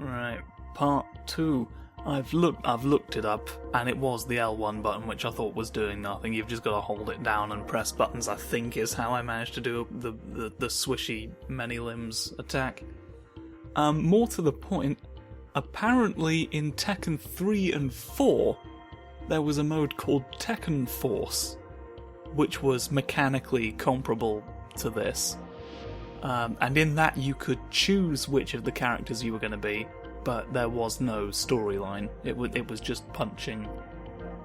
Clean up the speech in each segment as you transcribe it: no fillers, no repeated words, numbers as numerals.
Right, part 2. I've looked it up, and it was the L1 button, which I thought was doing nothing. You've just got to hold it down and press buttons, I think is how I managed to do the swishy many limbs attack. More to the point, apparently in Tekken 3 and 4, there was a mode called Tekken Force, which was mechanically comparable to this. And in that you could choose which of the characters you were going to be, but there was no storyline. It was just punching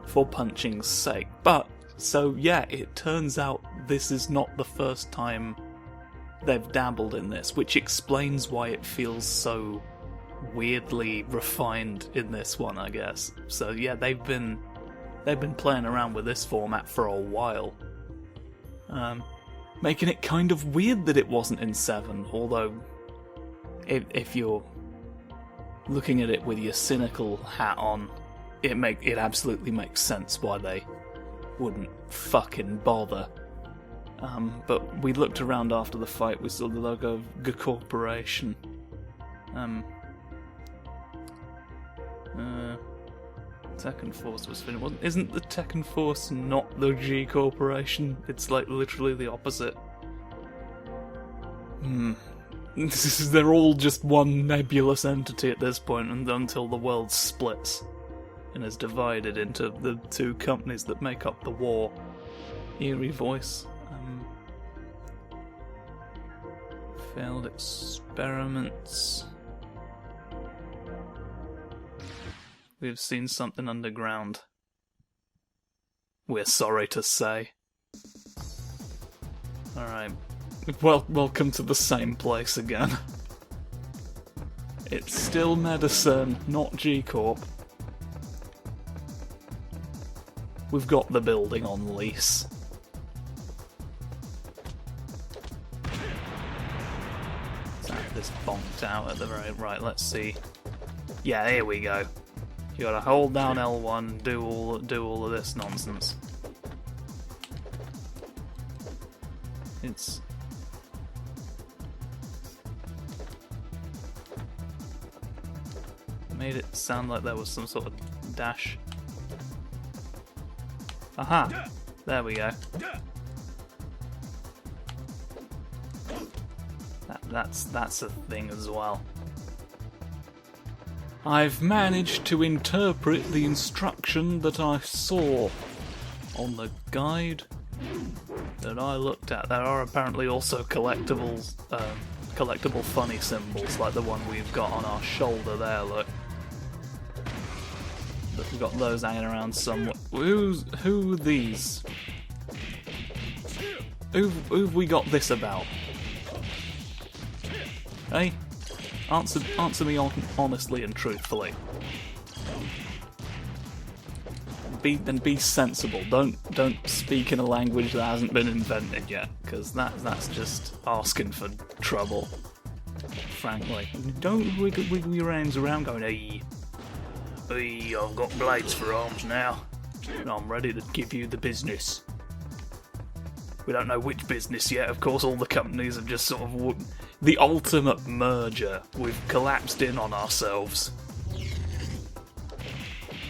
for punching's sake. But, so yeah, it turns out this is not the first time they've dabbled in this, which explains why it feels so weirdly refined in this one, I guess. So yeah, they've been playing around with this format for a while. Making it kind of weird that it wasn't in 7, although if you're looking at it with your cynical hat on, it absolutely makes sense why they wouldn't fucking bother. But we looked around after the fight, we saw the logo of G Corporation. Tekken Force was finished. Isn't the Tekken Force not the G Corporation? It's like literally the opposite. They're all just one nebulous entity at this point, and until the world splits and is divided into the two companies that make up the war. Eerie voice. Failed experiments. We've seen something underground. We're sorry to say. Alright. Well, welcome to the same place again. It's still medicine, not G-Corp. We've got the building on lease. This bonked out at the very right. Let's see. Yeah, here we go. You gotta hold down L1, do all of this nonsense. It's made it sound like there was some sort of dash. Aha! There we go. That's a thing as well. I've managed to interpret the instruction that I saw on the guide that I looked at. There are apparently also collectible funny symbols, like the one we've got on our shoulder there, look. We've got those hanging around somewhere. Who are these? Who've we got this about? Hey? Answer me honestly and truthfully. Be sensible. Don't speak in a language that hasn't been invented yet, because that's just asking for trouble. Frankly, don't wiggle your hands around going, hey, I've got blades for arms now, and I'm ready to give you the business. We don't know which business yet, of course. All the companies have just sort of the ultimate merger. We've collapsed in on ourselves.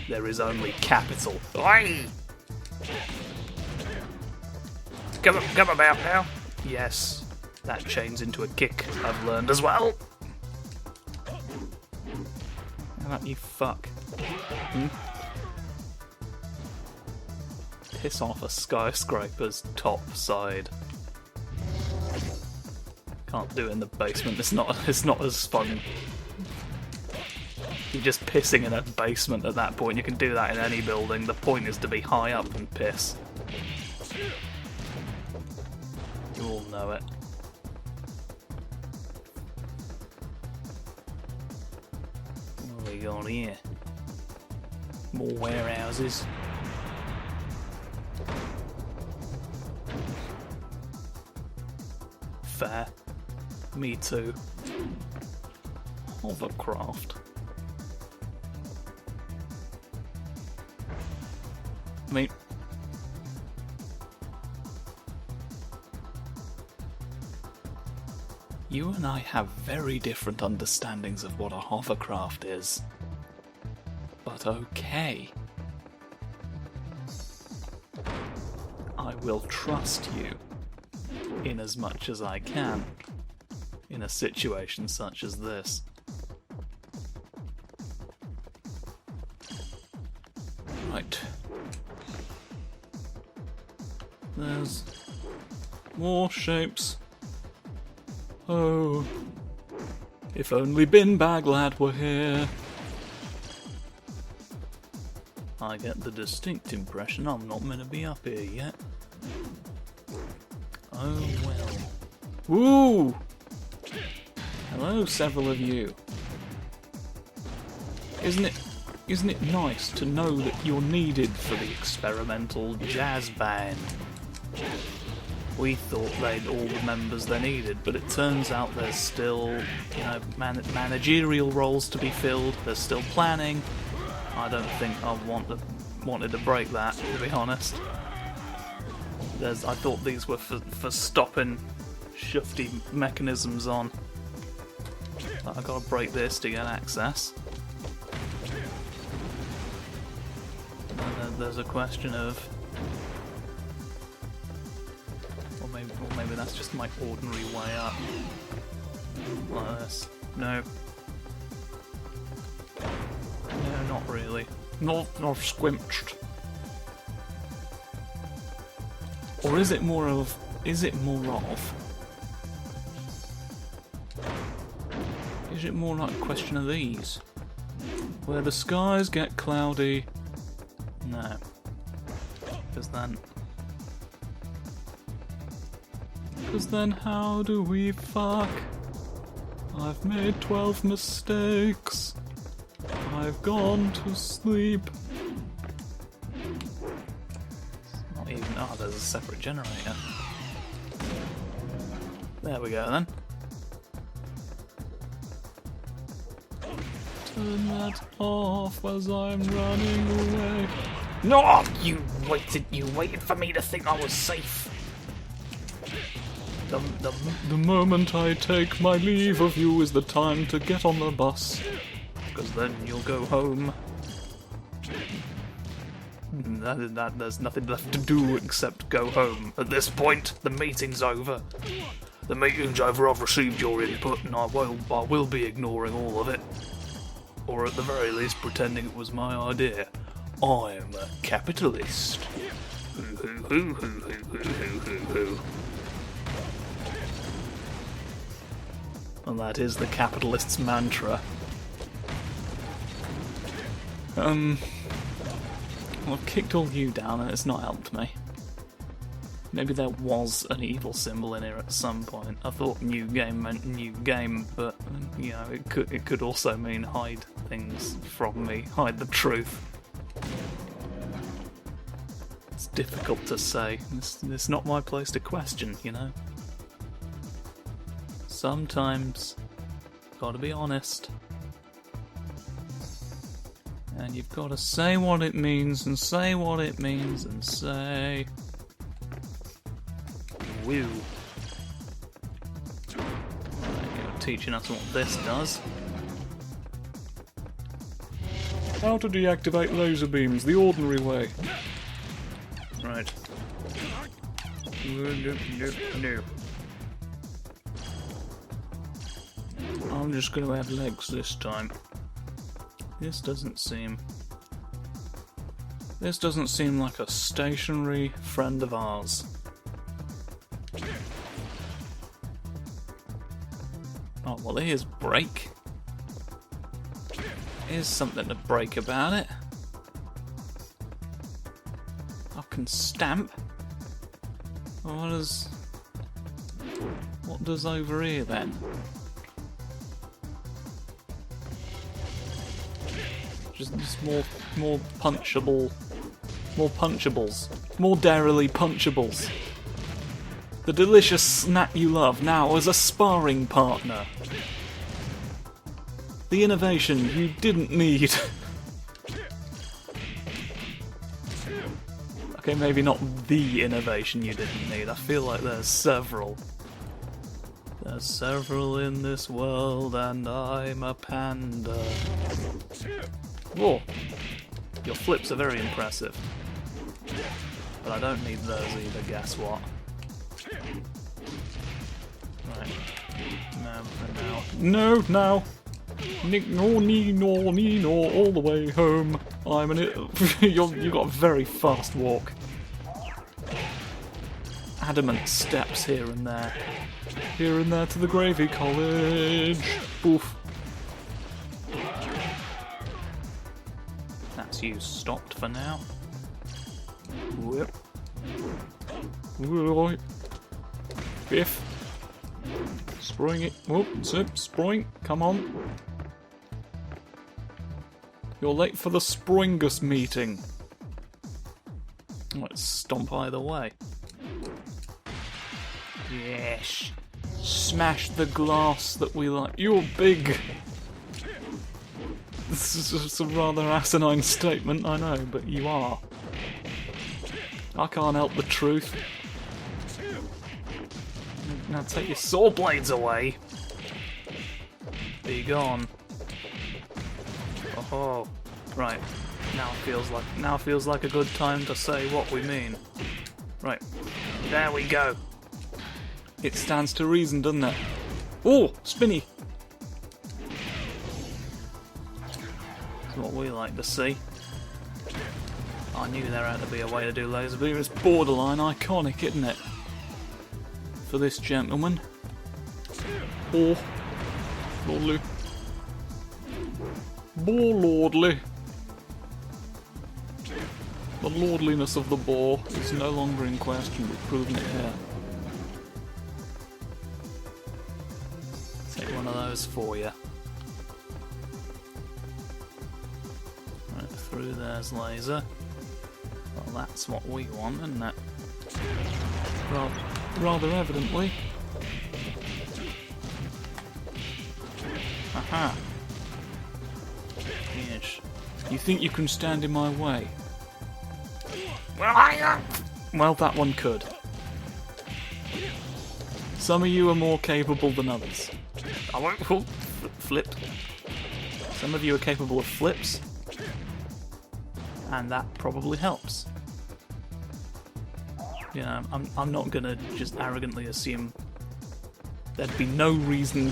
There is only capital. Oi! Come about now. Yes, that chains into a kick, I've learned as well. How about you fuck? Piss off a skyscraper's top side. Can't do it in the basement. It's not as fun. You're just pissing in a basement at that point. You can do that in any building. The point is to be high up and piss. You all know it. What have we got here? More warehouses. Fair. Me too. Hovercraft. I mean, You and I have very different understandings of what a hovercraft is. But okay. I will trust you in as much as I can in a situation such as this. Right. There's more shapes. Oh, if only Bin Bag Lad were here. I get the distinct impression I'm not meant to be up here yet. Oh well. Woo! Hello, several of you. Isn't it nice to know that you're needed for the experimental jazz band? We thought they'd all the members they needed, but it turns out there's still, managerial roles to be filled. There's still planning. I don't think I wanted to break that, to be honest. I thought these were for stopping shufty mechanisms on. But I gotta break this to get access. And then there's a question of, or maybe that's just my ordinary way up. Like this. No. No, not really. Not squinched. Or is it more of? Is it more like a question of these? Where the skies get cloudy? No. Because then how do we fuck? I've made 12 mistakes. I've gone to sleep. It's not even. Oh, there's a separate generator. There we go then. Turn that off as I'm running away. No! You waited for me to think I was safe. The moment I take my leave of you is the time to get on the bus. Because then you'll go home. There's nothing left to do except go home. At this point, the meeting's over. The meeting's over, I've received your input, and I will be ignoring all of it. Or at the very least, pretending it was my idea. I'm a capitalist. And that is the capitalist's mantra. I've kicked all you down and it's not helped me. Maybe there was an evil symbol in here at some point. I thought new game meant new game, but it could also mean hide things from me, hide the truth. It's difficult to say. It's not my place to question, you know. Sometimes, gotta be honest. And you've got to say what it means, and say what it means, and say... Woo. Right, you're teaching us what this does. How to deactivate laser beams the ordinary way. Right. No. I'm just going to have legs this time. This doesn't seem like a stationary friend of ours. Oh, well, here's break. Here's something to break about it. I can stamp. What does over here then? Just more punchables, more darily punchables. The delicious snack you love now as a sparring partner. The innovation you didn't need. Okay, maybe not the innovation you didn't need. I feel like there's several. There's several in this world and I'm a panda. Whoa! Your flips are very impressive. But I don't need those either, guess what? Right. No, for now. No, now! No, all the way home. I'm an you got a very fast walk. Adamant steps here and there. Here and there to the Gravy College. Boof. That's you stopped for now. Whip. Right. Biff. Spring it. Whoop, zip, spring. Come on. You're late for the Springus meeting. Let's stomp either way. Yes. Smash the glass that we like. You're big. This is just a rather asinine statement, I know, but you are. I can't help the truth. Now take your saw blades away. Be gone. Oh, right. Now feels like a good time to say what we mean. Right. There we go. It stands to reason, doesn't it? Oh, spinny. That's what we like to see. I knew there had to be a way to do laser beam. It's borderline iconic, isn't it? For this gentleman. Oh, lordly. Boar lordly. The lordliness of the boar is no longer in question. We've proven it here. Take one of those for you. Right, through there's laser. Well, that's what we want, isn't it? Rather evidently. Aha. Yes. You think you can stand in my way? Well, that one could. Some of you are more capable than others. I won't flip. Some of you are capable of flips, and that probably helps. You know, I'm not gonna just arrogantly assume there'd be no reason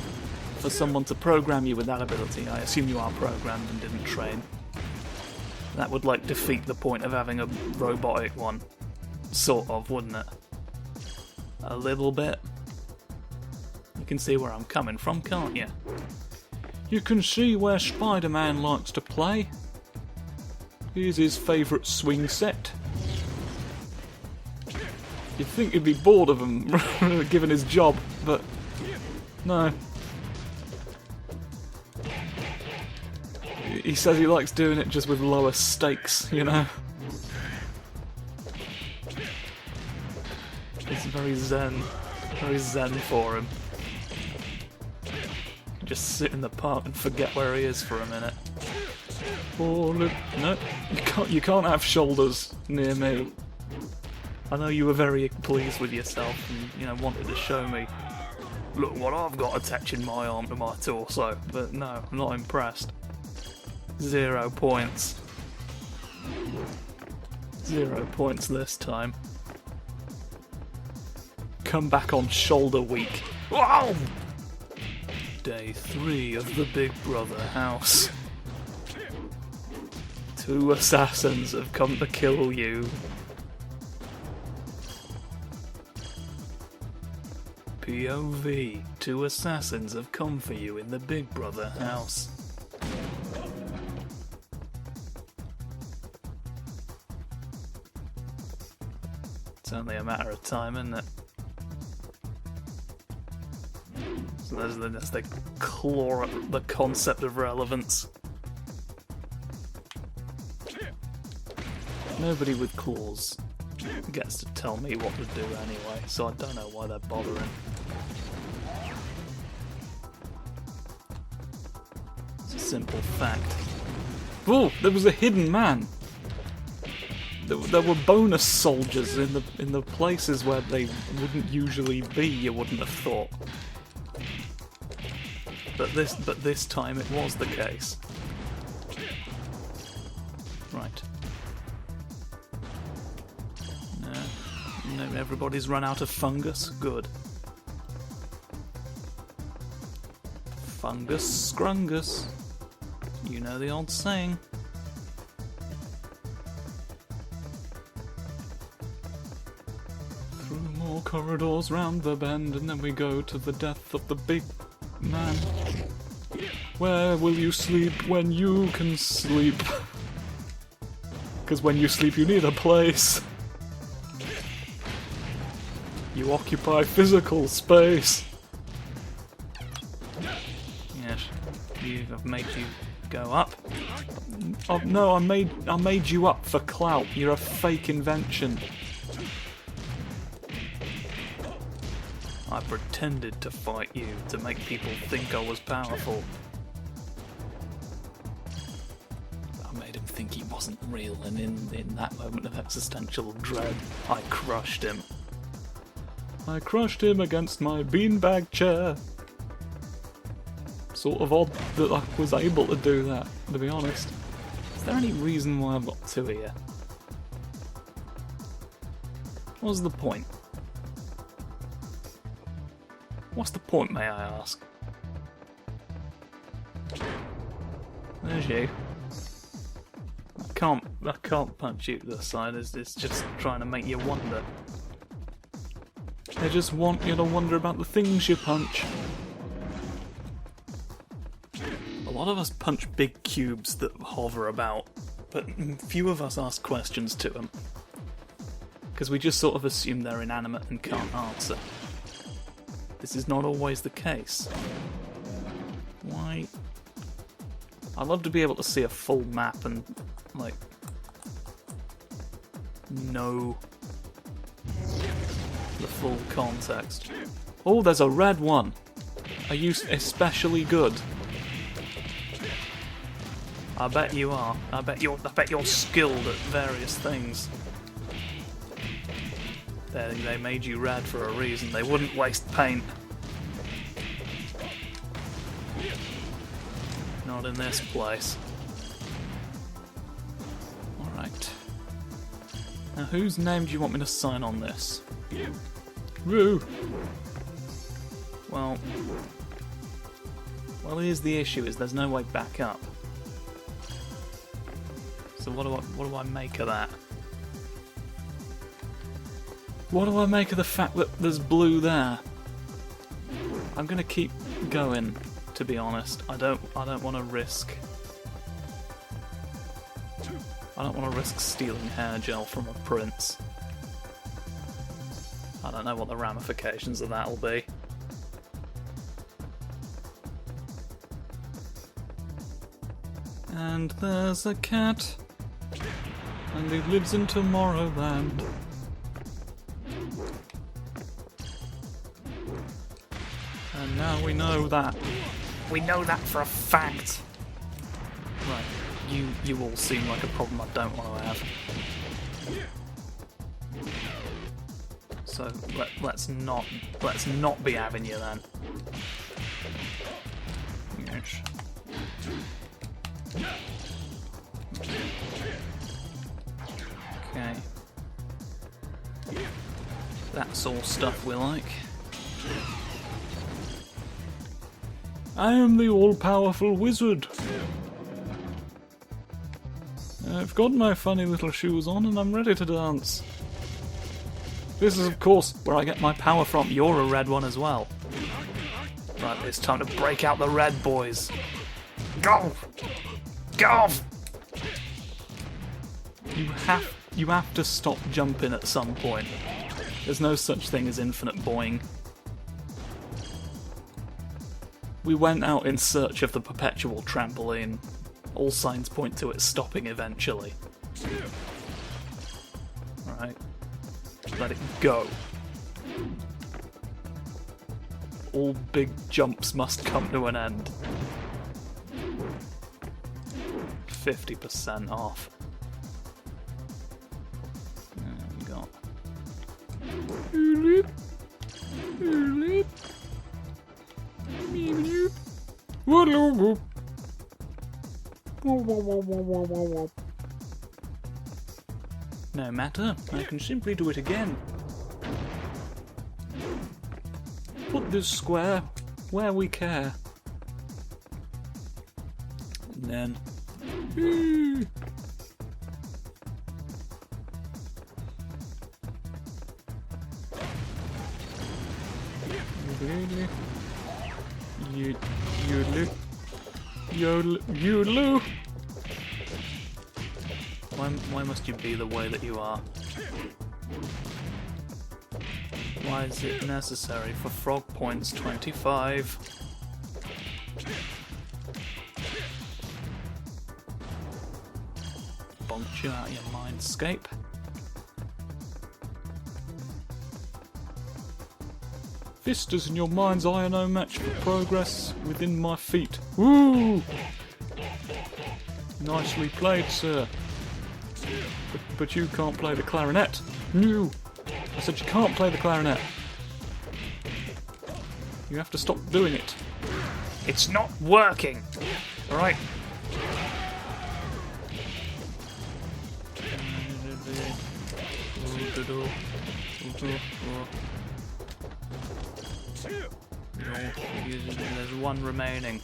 for someone to program you with that ability. I assume you are programmed and didn't train. That would like defeat the point of having a robotic one. Sort of, wouldn't it? A little bit. You can see where I'm coming from, can't you? You can see where Spider-Man likes to play. Here's his favourite swing set. You'd think he'd be bored of him, given his job, but no. He says he likes doing it just with lower stakes, you know? It's very zen for him. Just sit in the park and forget where he is for a minute. Oh, look, no, you can't have shoulders near me. I know you were very pleased with yourself and, you know, wanted to show me, look what I've got attaching my arm to my torso, but no, I'm not impressed. 0 points. 0 points this time. Come back on shoulder week. Wow! Day 3 of the Big Brother house. 2 assassins have come to kill you. POV, 2 assassins have come for you in the Big Brother house. It's only a matter of time, isn't it? So that's the concept of relevance. Nobody with claws gets to tell me what to do anyway, so I don't know why they're bothering. It's a simple fact. Oh, there was a hidden man. There were bonus soldiers in the places where they wouldn't usually be. You wouldn't have thought. But this time it was the case. Right. No, everybody's run out of fungus. Good. Fungus scrungus. You know the old saying. Through more corridors round the bend, and then we go to the death of the big man. Where will you sleep when you can sleep? Because when you sleep you need a place. You occupy physical space. Yes, I've made you go up. Oh, no, I made you up for clout. You're a fake invention. I pretended to fight you to make people think I was powerful. I made him think he wasn't real, and in that moment of existential dread, I crushed him. I crushed him against my beanbag chair. Sort of odd that I was able to do that, to be honest. Is there any reason why I've got two here? What's the point? What's the point, may I ask? There's you. I can't punch you this side. It's just trying to make you wonder. They just want you to wonder about the things you punch. A lot of us punch big cubes that hover about, but few of us ask questions to them. Because we just sort of assume they're inanimate and can't answer. This is not always the case. Why? I'd love to be able to see a full map and, like, know the full context. Oh, there's a red one. Are you especially good? I bet you are. I bet you're skilled at various things. They made you red for a reason. They wouldn't waste paint. Not in this place. Alright. Now whose name do you want me to sign on this? Woo! Well, here's the issue: is there's no way back up. So what do I make of that? What do I make of the fact that there's blue there? I'm gonna keep going, to be honest. I don't want to risk. I don't want to risk stealing hair gel from a prince. I don't know what the ramifications of that'll be. And there's a cat, and he lives in Tomorrowland. And now we know that. We know that for a fact. Right, you all seem like a problem I don't want to have. So let's not be having you then. Yes. Okay. That's all stuff we like. I am the all-powerful wizard. I've got my funny little shoes on and I'm ready to dance. This is, of course, where I get my power from. You're a red one as well. Right, it's time to break out the red boys. Go! Go! You have to stop jumping at some point. There's no such thing as infinite boing. We went out in search of the Perpetual Trampoline. All signs point to it stopping eventually. Alright. Let it go. All big jumps must come to an end. 50% off. We got. No matter, I can simply do it again. Put this square where we care. And then... Yodeloo. Why must you be the way that you are? Why is it necessary for frog points 25? Bonked you out of your mindscape. Vistas in your mind's eye are no match for progress within my feet. Woo! Nicely played, sir. But you can't play the clarinet. No! I said you can't play the clarinet. You have to stop doing it. It's not working! Alright? There's one remaining.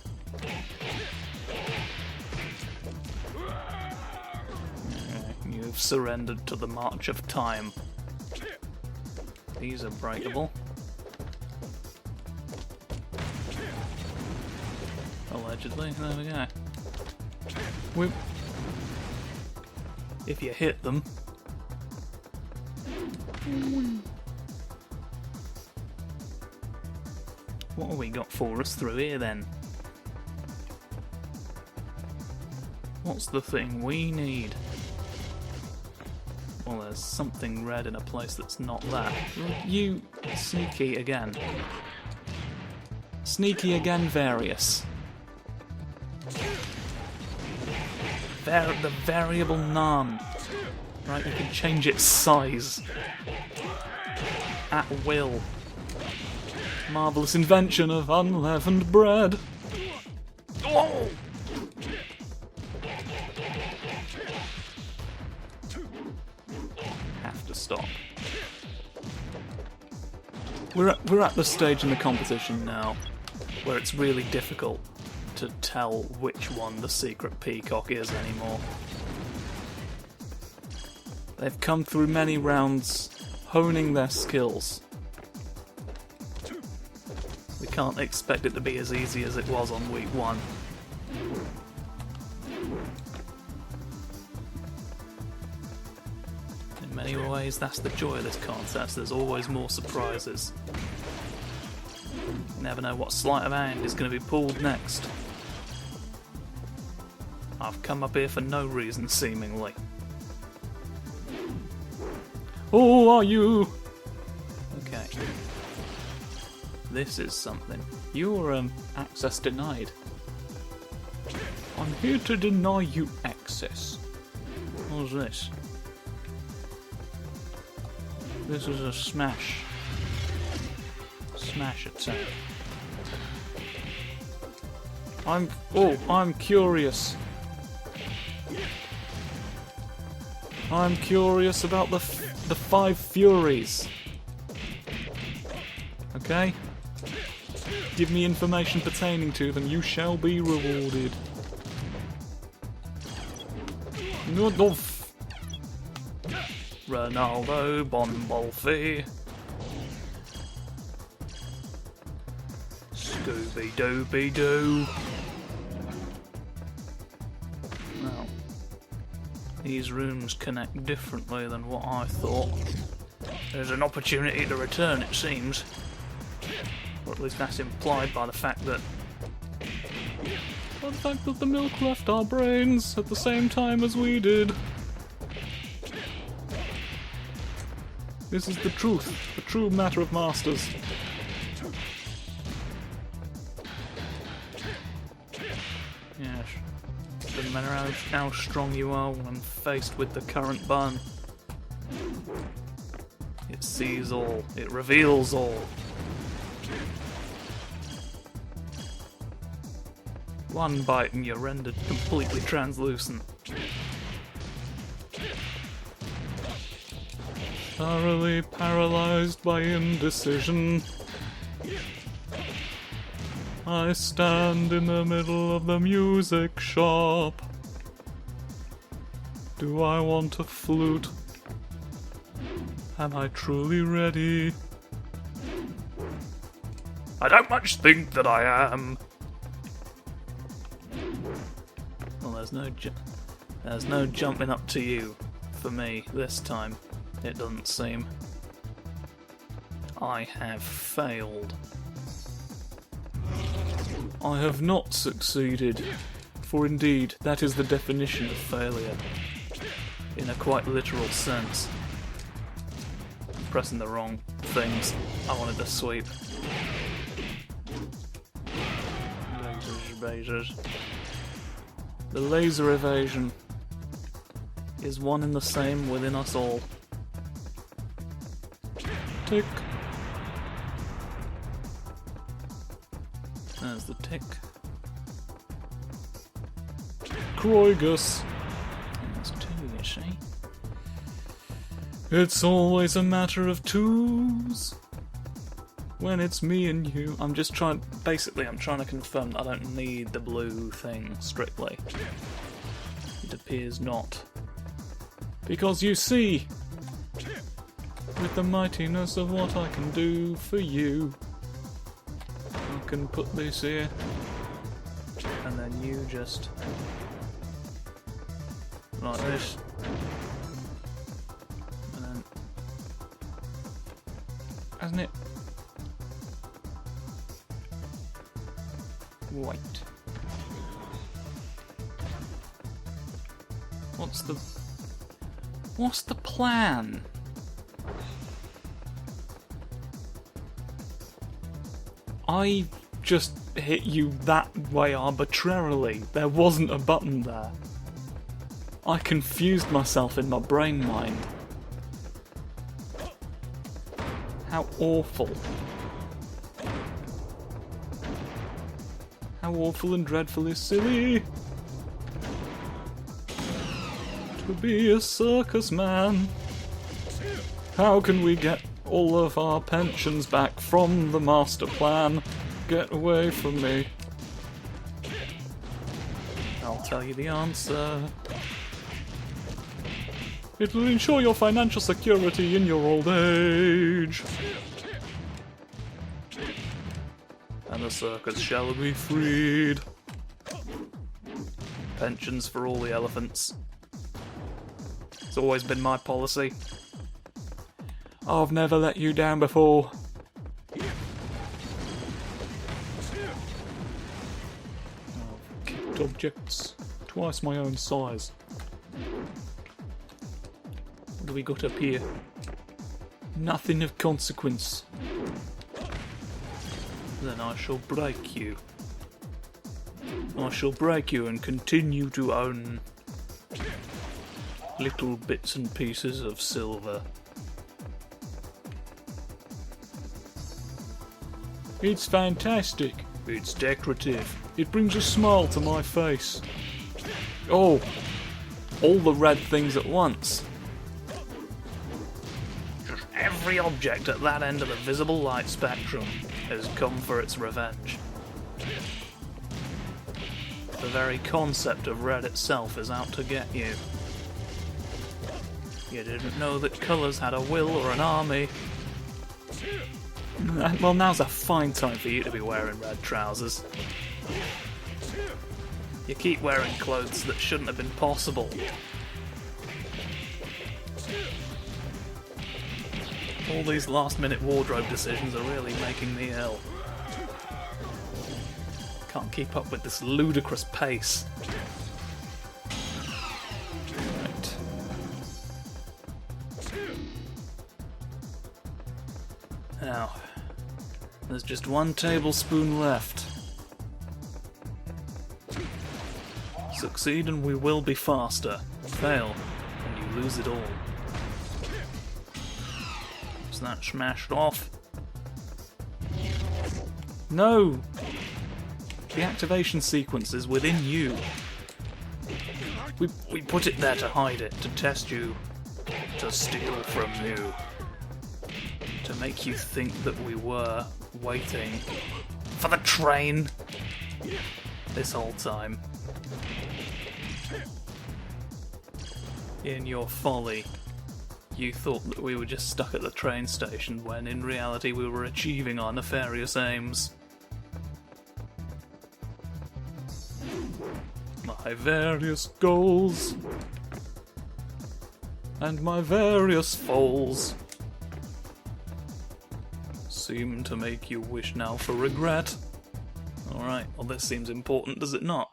You've surrendered to the march of time. These are breakable. Allegedly, there we go. Whoop. If you hit them. What have we got for us through here then? What's the thing we need? Well, there's something red in a place that's not that. You sneaky again. Sneaky again, Various. The variable none. Right, you can change its size. At will. Marvellous invention of unleavened bread. Oh! Have to stop. We're at the stage in the competition now where it's really difficult to tell which one the secret peacock is anymore. They've come through many rounds honing their skills. We can't expect it to be as easy as it was on week 1. In many ways, that's the joy of this contest. There's always more surprises. You never know what sleight of hand is going to be pulled next. I've come up here for no reason, seemingly. Oh, are you? Okay. This is something. You're, access denied. I'm here to deny you access. What's this? This is a smash. Smash attack. I'm curious. I'm curious about the 5 Furies. Okay? Give me information pertaining to them, you shall be rewarded. Ronaldo Bonbolfi. Scooby-Dooby-Doo. Now, these rooms connect differently than what I thought. There's an opportunity to return, it seems. Or at least that's implied by the fact that... the milk left our brains at the same time as we did. This is the truth, the true matter of masters. Yes. Doesn't matter how strong you are when faced with the current bun. It sees all. It reveals all. One bite and you're rendered completely translucent. Thoroughly paralyzed by indecision, I stand in the middle of the music shop. Do I want a flute? Am I truly ready? I don't much think that I am. Well, there's no jumping up to you for me this time. It doesn't seem. I have failed. I have not succeeded, for indeed that is the definition of failure, in a quite literal sense. I'm pressing the wrong things. I wanted to sweep. Lasers. The laser evasion is one and the same within us all. Tick. There's the tick. Kroigus. There's two, you see. It's always a matter of twos. When it's me and you. I'm trying to confirm that I don't need the blue thing, strictly. It appears not. Because you see, with the mightiness of what I can do for you, I can put this here, and then you just, like this, and then, hasn't it? Wait. What's the plan? I just hit you that way arbitrarily. There wasn't a button there. I confused myself in my brain mind. How awful. How awful and dreadfully silly to be a circus man. How can we get all of our pensions back from the master plan? Get away from me. I'll tell you the answer. It will ensure your financial security in your old age. And the circus shall be freed. Pensions for all the elephants. It's always been my policy. I've never let you down before. I've kicked objects twice my own size. What do we got up here? Nothing of consequence. Then I shall break you. I shall break you and continue to own little bits and pieces of silver. It's fantastic. It's decorative. It brings a smile to my face. Oh, all the red things at once. Just every object at that end of the visible light spectrum has come for its revenge. The very concept of red itself is out to get you. You didn't know that colours had a will or an army. Well, now's a fine time for you to be wearing red trousers. You keep wearing clothes that shouldn't have been possible. All these last-minute wardrobe decisions are really making me ill. Can't keep up with this ludicrous pace. Right. Now, there's just 1 tablespoon left. Succeed and we will be faster. Fail and you lose it all. Is that smashed off? No! The activation sequence is within you. We put it there to hide it, to test you, to steal from you, to make you think that we were waiting for the train this whole time. In your folly, you thought that we were just stuck at the train station when in reality we were achieving our nefarious aims. My various goals and my various falls seem to make you wish now for regret. Alright, well this seems important, does it not?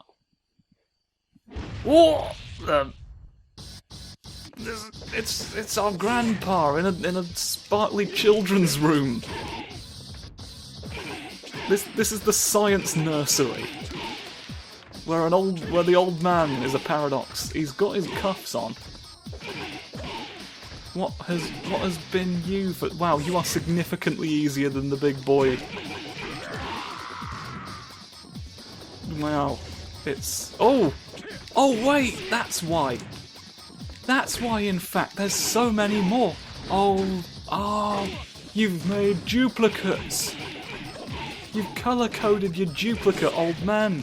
Whoa! It's our grandpa in a sparkly children's room. This is the science nursery. Where the old man is a paradox. He's got his cuffs on. What has been you for? Wow, you are significantly easier than the big boy. Wow, it's oh wait, that's why. That's why. In fact, there's so many more. You've made duplicates. You've color-coded your duplicate, old man.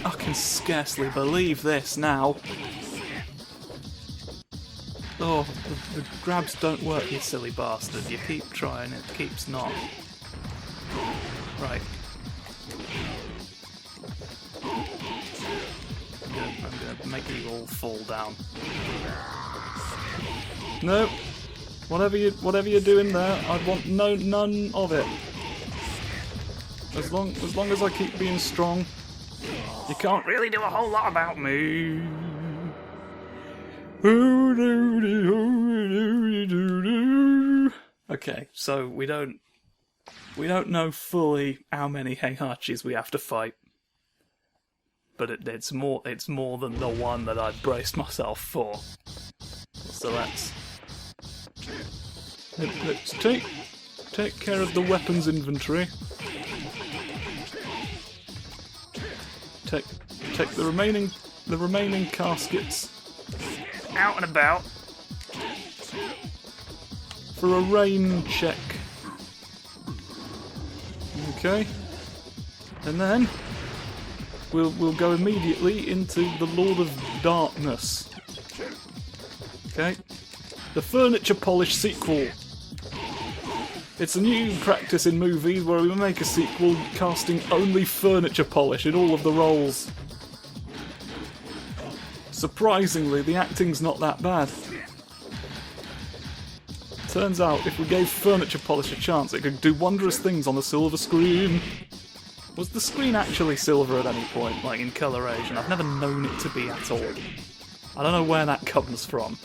I can scarcely believe this now. Oh, the grabs don't work, you silly bastard. You keep trying, it keeps not. Right. I'm gonna make you all fall down. Nope. Whatever you're doing there, I want none of it. As long as I keep being strong. You can't really do a whole lot about me. Okay, so we don't know fully how many Heihachis we have to fight, but it's more than the one that I'd braced myself for. So let's take care of the weapons inventory. Take the remaining caskets out and about for a rain check. Okay, and then we'll go immediately into the Lord of Darkness. Okay, the furniture polish sequel. It's a new practice in movies where we make a sequel casting only furniture polish in all of the roles. Surprisingly, the acting's not that bad. Turns out, if we gave furniture polish a chance, it could do wondrous things on the silver screen. Was the screen actually silver at any point, like in coloration? I've never known it to be at all. I don't know where that comes from.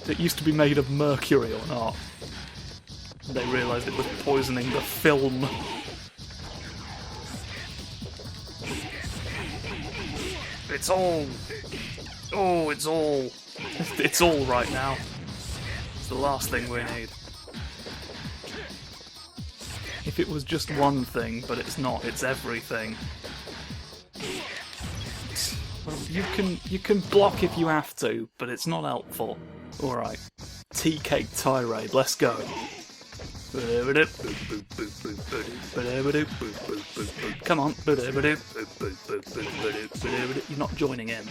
It used to be made of mercury or not. They realised it was poisoning the film. It's all... Oh, it's all... It's all right now. It's the last thing we need. If it was just one thing, but it's not, it's everything. Well, you can block if you have to, but it's not helpful. Alright. Tea cake tirade, let's go. Come on. You're not joining in.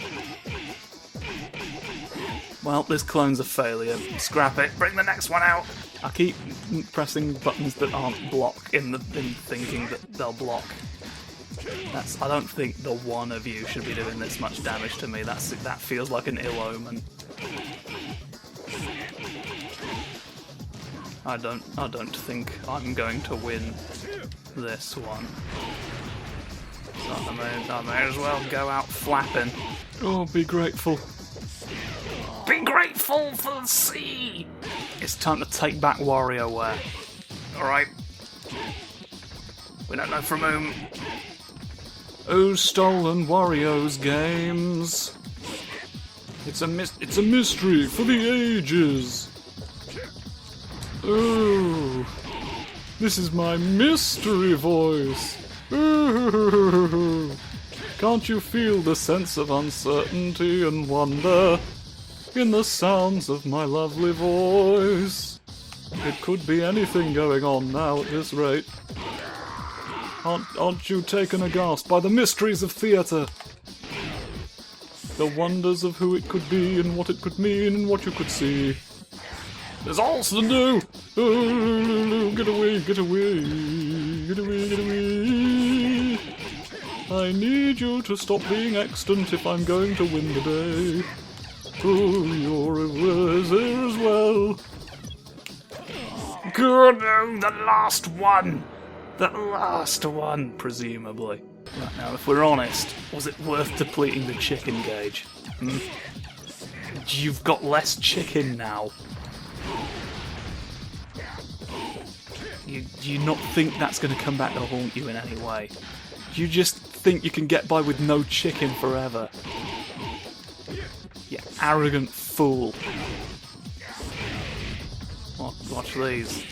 Well, this clone's a failure. Scrap it. Bring the next one out. I keep pressing buttons that aren't block in thinking that they'll block. I don't think the one of you should be doing this much damage to me. That feels like an ill omen. I don't think I'm going to win this one. So I may as well go out flapping. Oh, be grateful. Be grateful for the sea! It's time to take back WarioWare. Alright. We don't know from whom. Who's stolen Wario's games? It's a mystery for the ages. Ooh. This is my mystery voice. Can't you feel the sense of uncertainty and wonder in the sounds of my lovely voice? It could be anything going on now at this rate. Aren't you taken aghast by the mysteries of theatre? The wonders of who it could be and what it could mean and what you could see. There's also new! Get away, get away, get away, get away. I need you to stop being extant if I'm going to win the day. Oh, you're a wizard as well. Good, the last one! The last one, presumably. Right, now, if we're honest, was it worth depleting the chicken gauge? You've got less chicken now. You not think that's going to come back to haunt you in any way? You just think you can get by with no chicken forever? You arrogant fool. Watch these.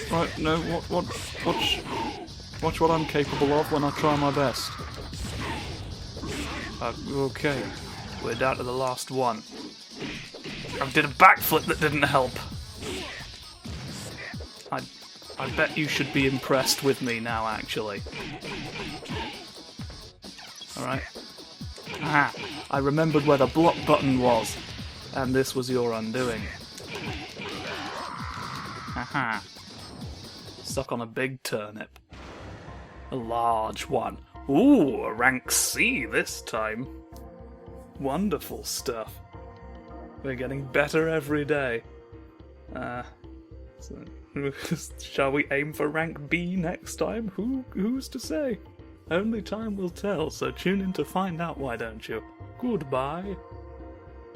Right, no, watch what I'm capable of when I try my best. Okay, we're down to the last one. I did a backflip that didn't help. I bet you should be impressed with me now, actually. Alright. Aha! I remembered where the block button was, and this was your undoing. Aha! Stuck on a big turnip. A large one. Ooh, a rank C this time. Wonderful stuff. We're getting better every day. Shall we aim for rank B next time? Who's to say? Only time will tell, so tune in to find out, why don't you? Goodbye.